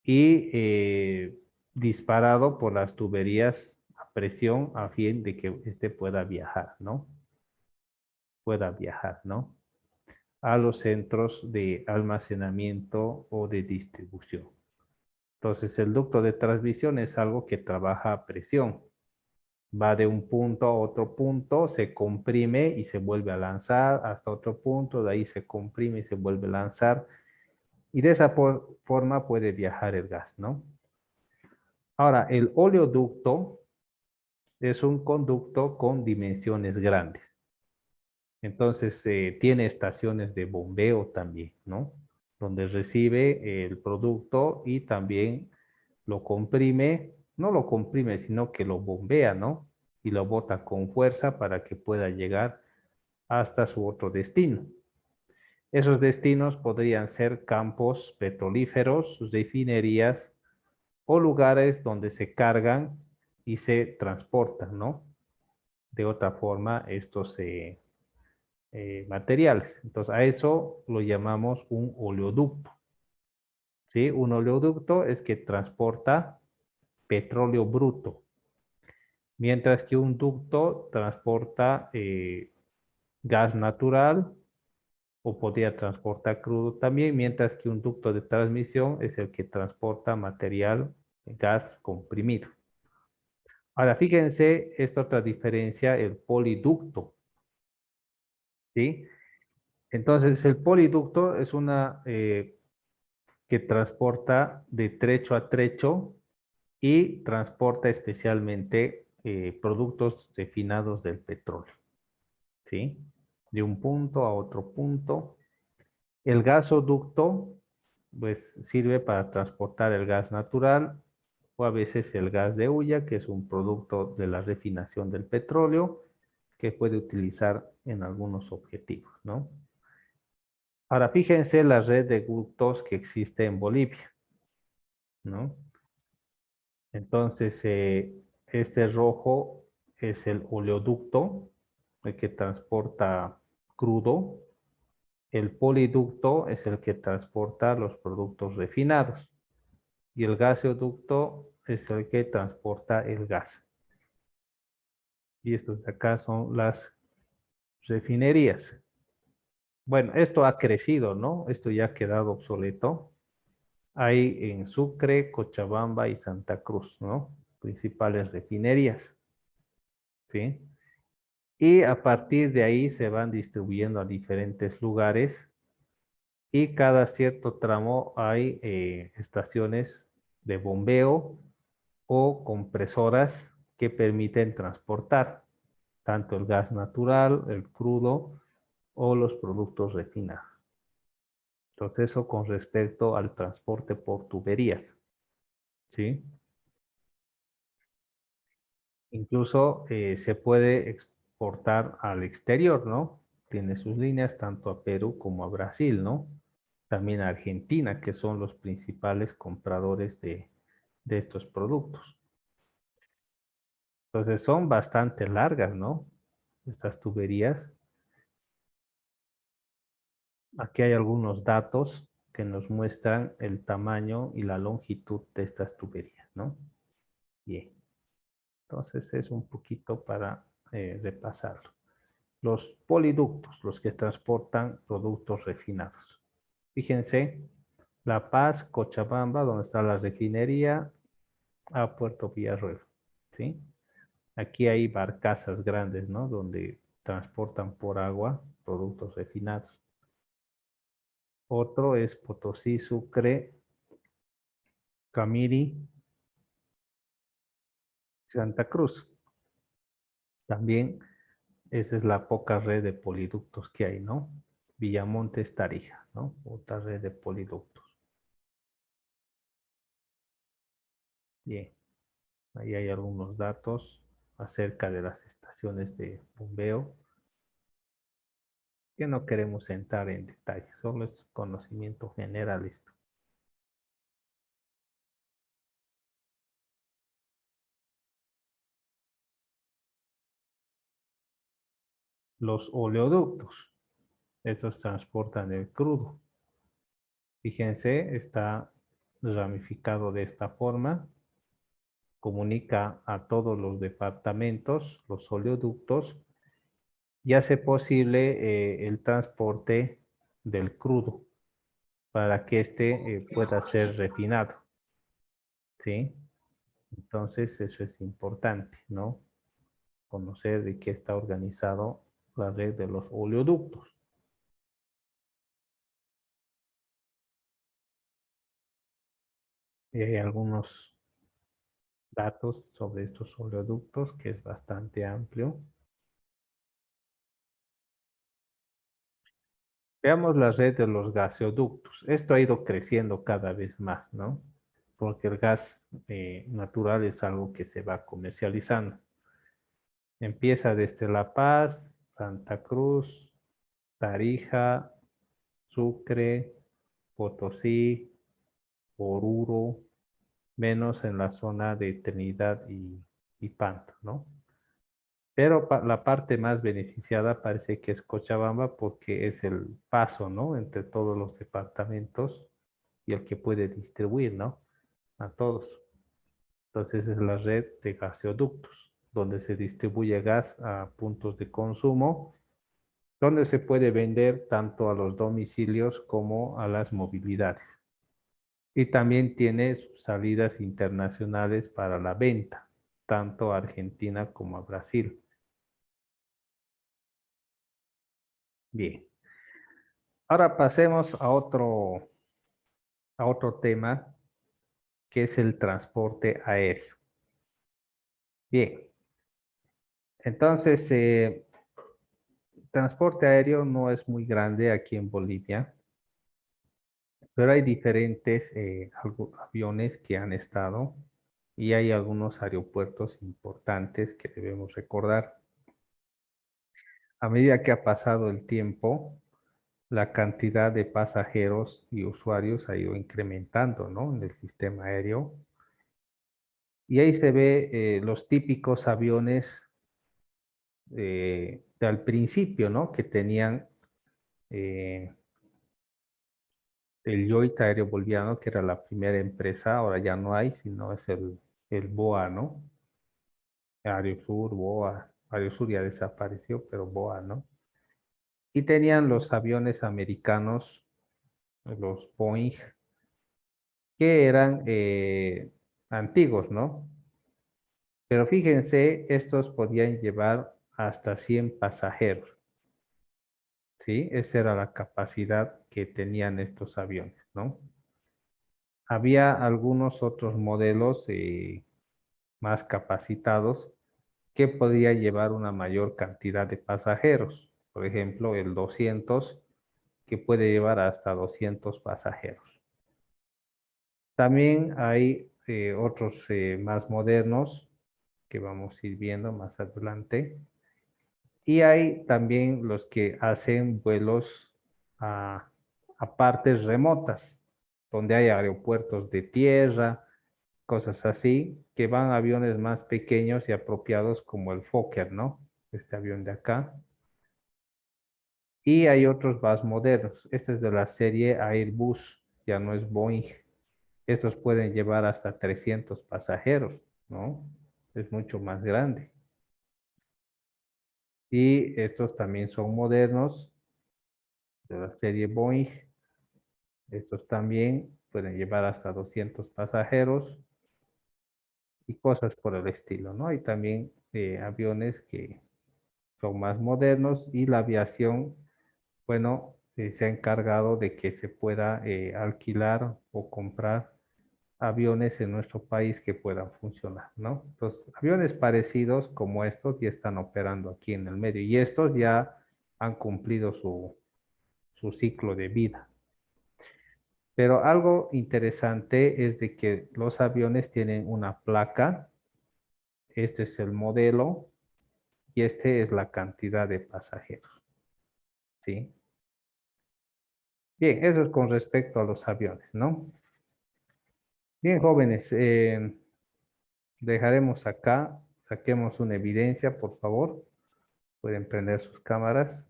y disparado por las tuberías a presión a fin de que este pueda viajar, ¿no? Pueda viajar, ¿no? A los centros de almacenamiento o de distribución. Entonces, el ducto de transmisión es algo que trabaja a presión. Va de un punto a otro punto, se comprime y se vuelve a lanzar hasta otro punto, de ahí se comprime y se vuelve a lanzar. Y de esa forma puede viajar el gas, ¿no? Ahora, el oleoducto es un conducto con dimensiones grandes. Entonces, tiene estaciones de bombeo también, ¿no? Donde recibe el producto y también lo comprime, no lo comprime, sino que lo bombea, ¿no? Y lo bota con fuerza para que pueda llegar hasta su otro destino. Esos destinos podrían ser campos petrolíferos, refinerías o lugares donde se cargan y se transportan, ¿no? De otra forma estos materiales. Entonces, a eso lo llamamos un oleoducto. ¿Sí? Un oleoducto es que transporta petróleo bruto, mientras que un ducto transporta gas natural o podría transportar crudo también, mientras que un ducto de transmisión es el que transporta material, gas comprimido. Ahora, fíjense esta otra diferencia, el poliducto, ¿sí? Entonces, el poliducto es una que transporta de trecho a trecho y transporta especialmente productos refinados del petróleo, ¿sí? De un punto a otro punto. El gasoducto, pues, sirve para transportar el gas natural o a veces el gas de hulla, que es un producto de la refinación del petróleo que puede utilizar en algunos objetivos, ¿no? Ahora, fíjense la red de ductos que existe en Bolivia, ¿no? Entonces, este rojo es el oleoducto, el que transporta crudo. El poliducto es el que transporta los productos refinados. Y el gasoducto es el que transporta el gas. Y estos de acá son las refinerías. Bueno, esto ha crecido, ¿no? Esto ya ha quedado obsoleto. Hay en Sucre, Cochabamba y Santa Cruz, ¿no? Principales refinerías, ¿sí? Y a partir de ahí se van distribuyendo a diferentes lugares y cada cierto tramo hay estaciones de bombeo o compresoras que permiten transportar tanto el gas natural, el crudo o los productos refinados. Entonces, eso con respecto al transporte por tuberías, ¿sí? Incluso se puede exportar al exterior, ¿no? Tiene sus líneas tanto a Perú como a Brasil, ¿no? También a Argentina, que son los principales compradores de estos productos. Entonces son bastante largas, ¿no? Estas tuberías. Aquí hay algunos datos que nos muestran el tamaño y la longitud de estas tuberías, ¿no? Bien. Entonces es un poquito para repasarlo. Los poliductos, los que transportan productos refinados. Fíjense, La Paz, Cochabamba, donde está la refinería, a Puerto Villarroel, ¿sí? Aquí hay barcazas grandes, ¿no? Donde transportan por agua productos refinados. Otro es Potosí, Sucre, Camiri, Santa Cruz. También esa es la poca red de poliductos que hay, ¿no? Villamontes, Tarija, ¿no? Otra red de poliductos. Bien, ahí hay algunos datos acerca de las estaciones de bombeo que no queremos entrar en detalle, solo es conocimiento general esto. Los oleoductos, esos transportan el crudo. Fíjense, está ramificado de esta forma, comunica a todos los departamentos, los oleoductos, y hace posible el transporte del crudo para que éste pueda ser refinado, ¿sí? Entonces, eso es importante, ¿no? Conocer de qué está organizado la red de los oleoductos. Y hay algunos datos sobre estos oleoductos que es bastante amplio. Veamos la red de los gaseoductos. Esto ha ido creciendo cada vez más, ¿no? Porque el gas natural es algo que se va comercializando. Empieza desde La Paz, Santa Cruz, Tarija, Sucre, Potosí, Oruro, menos en la zona de Trinidad y y Panta, ¿no? Pero la parte más beneficiada parece que es Cochabamba porque es el paso, ¿no? Entre todos los departamentos y el que puede distribuir, ¿no? A todos. Entonces es la red de gaseoductos, donde se distribuye gas a puntos de consumo, donde se puede vender tanto a los domicilios como a las movilidades. Y también tiene sus salidas internacionales para la venta, tanto a Argentina como a Brasil. Bien, ahora pasemos a otro tema, que es el transporte aéreo. Bien, entonces, transporte aéreo no es muy grande aquí en Bolivia, pero hay diferentes aviones que han estado y hay algunos aeropuertos importantes que debemos recordar. A medida que ha pasado el tiempo, la cantidad de pasajeros y usuarios ha ido incrementando, ¿no? En el sistema aéreo. Y ahí se ve los típicos aviones al principio, ¿no? Que tenían eh, el Yoita Aéreo Boliviano, que era la primera empresa, ahora ya no hay, sino es el BOA, ¿no? Aerosur, BOA. Aerosur ya desapareció, pero BOA, ¿no? Y tenían los aviones americanos, los Boeing, que eran antiguos, ¿no? Pero fíjense, estos podían llevar hasta 100 pasajeros, ¿sí? Esa era la capacidad que tenían estos aviones, ¿no? Había algunos otros modelos más capacitados que podía llevar una mayor cantidad de pasajeros. Por ejemplo, el 200, que puede llevar hasta 200 pasajeros. También hay otros más modernos que vamos a ir viendo más adelante. Y hay también los que hacen vuelos a, a partes remotas, donde hay aeropuertos de tierra, cosas así, que van aviones más pequeños y apropiados como el Fokker, ¿no? Este avión de acá. Y hay otros más modernos. Este es de la serie Airbus, ya no es Boeing. Estos pueden llevar hasta 300 pasajeros, ¿no? Es mucho más grande. Y estos también son modernos, de la serie Boeing. Estos también pueden llevar hasta 200 pasajeros y cosas por el estilo, ¿no? Hay también aviones que son más modernos y la aviación, bueno, se ha encargado de que se pueda alquilar o comprar aviones en nuestro país que puedan funcionar, ¿no? Entonces, aviones parecidos como estos ya están operando aquí en el medio y estos ya han cumplido su ciclo de vida. Pero algo interesante es de que los aviones tienen una placa, este es el modelo y este es la cantidad de pasajeros, ¿sí? Bien, eso es con respecto a los aviones, ¿no? Bien, jóvenes, dejaremos acá, saquemos una evidencia, por favor. Pueden prender sus cámaras.